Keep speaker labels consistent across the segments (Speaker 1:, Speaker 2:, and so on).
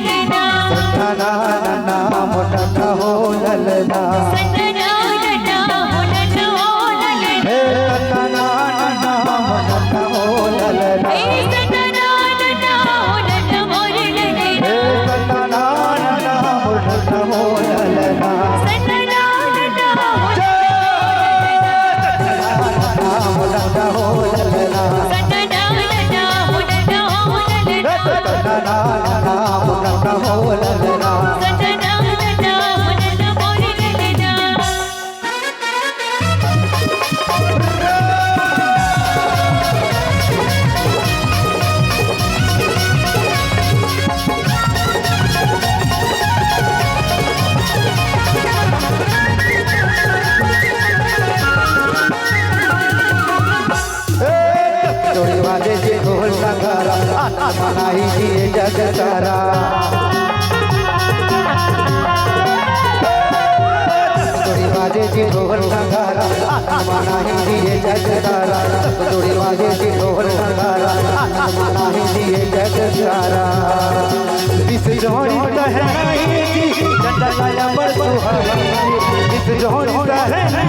Speaker 1: सन्ना ना मोटा हो ललना
Speaker 2: सन्ना हो ललना
Speaker 1: हे सन्ना ना मोटा हो ललना
Speaker 2: हे सन्ना हो ललना मोरे ललना
Speaker 1: हे सन्ना ना मोटा हो ललना
Speaker 2: सन्ना हो
Speaker 1: मोटा हो ललना
Speaker 2: सन्ना हो ललना
Speaker 1: मोटा हो ललना जोड़ी वाले जी ढोल नगारा मनाई जी जग सारा जोड़ी वाले जी ढोल नगारा मनाई जी जग सारा जोड़ी वाले जी ढोल नगारा मनाई जी जग सारा इस जोड़ी कहनाई जी जंडा पर सुहाई इस जोड़ी कहनाई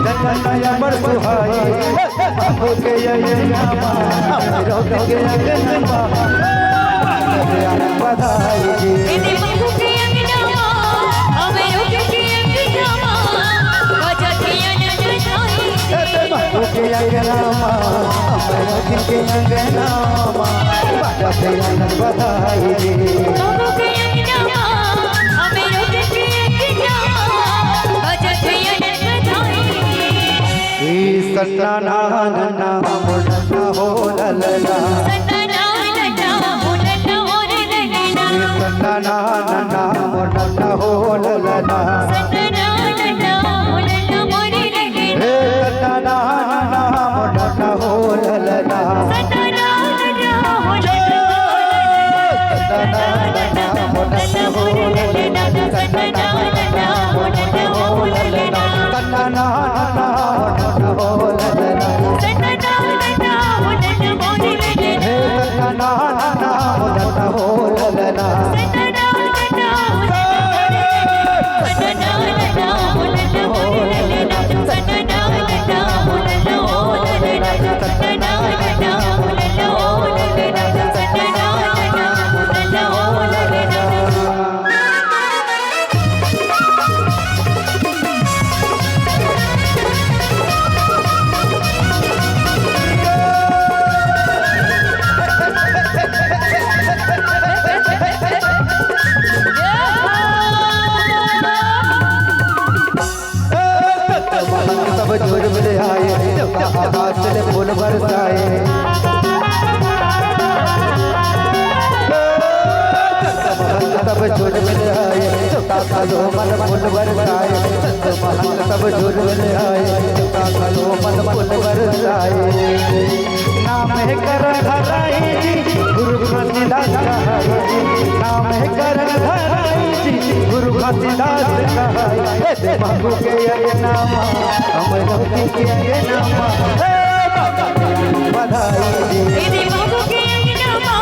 Speaker 1: जंडा पर सुहाई के ये नामा रोक के अगनमा बधाई जी
Speaker 2: इदे बाबू के अंगनामा हमें रोक के अंगनामा बजा के अनजाई
Speaker 1: बाबू के अगनमा रोक के अगनमा बजा के बधाई जी
Speaker 2: बाबू के अंगनामा हमें रोक के अंगनामा बजा के अनजाई
Speaker 1: सन्ना ना मोटा हो ललना
Speaker 2: सन्ना हो ललना मोरे ललना
Speaker 1: सन्ना ना मोटा हो ललना
Speaker 2: सन्ना हो ललना मोरे ललना
Speaker 1: हे सन्ना ना मोटा हो ललना
Speaker 2: सन्ना हो ललना
Speaker 1: मोटा हो ललना सन्ना हो ललना सन्ना ना हो ललना हे सन्ना मोटा हो ललना सब जोर मिले आए आकाश से फूल बरसाए सब जोर मिले आए कालो मन फूल बरसाए सब जोर मिले आए कालो मन फूल बरसाए नाम है करण धराई जी गुरु घासीदास नाम है करण धराई जी गुरु घासीदास कहाई बाबू के ये नामा हमर भक्ति के ये नामा बधाई जी
Speaker 2: इदे बाबू के अंगनामा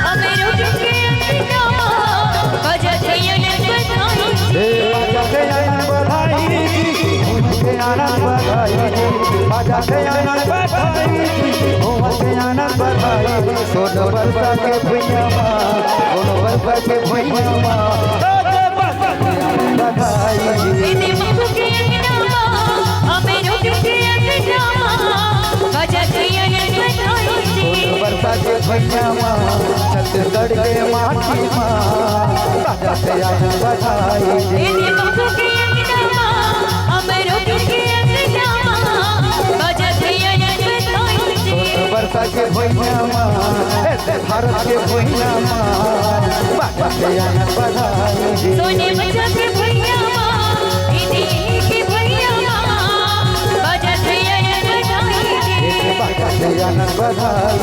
Speaker 2: हमें रोक के अंगनामा बजा के अनजाई
Speaker 1: हे बाजा के आनंद बधाई जी के आनंद बधाई बाजा के आनंद बधाई हो के आनंद बधाई सोनो बरसा के भुइयामा सोनो बरसा के भुइयामा बधाई जी
Speaker 2: इदे बाबू के अंगनामा हमें रोक के अंगनामा बजा के अनजाई
Speaker 1: बरसा के भैयामा छत्तीसगढ़ के माटी माँ बाजा से आनंद बधाई जी
Speaker 2: इदे बाबू के अंगनामा हमें रोक के अंगनामा बजा के अनजाई
Speaker 1: बरसा के भैयामा भारत के भैयामा बाजा से आनंद बधाई जी
Speaker 2: सोने बजा के भैया इदे के भैया बजा के अनजाई
Speaker 1: बाजा से आनंद बधाई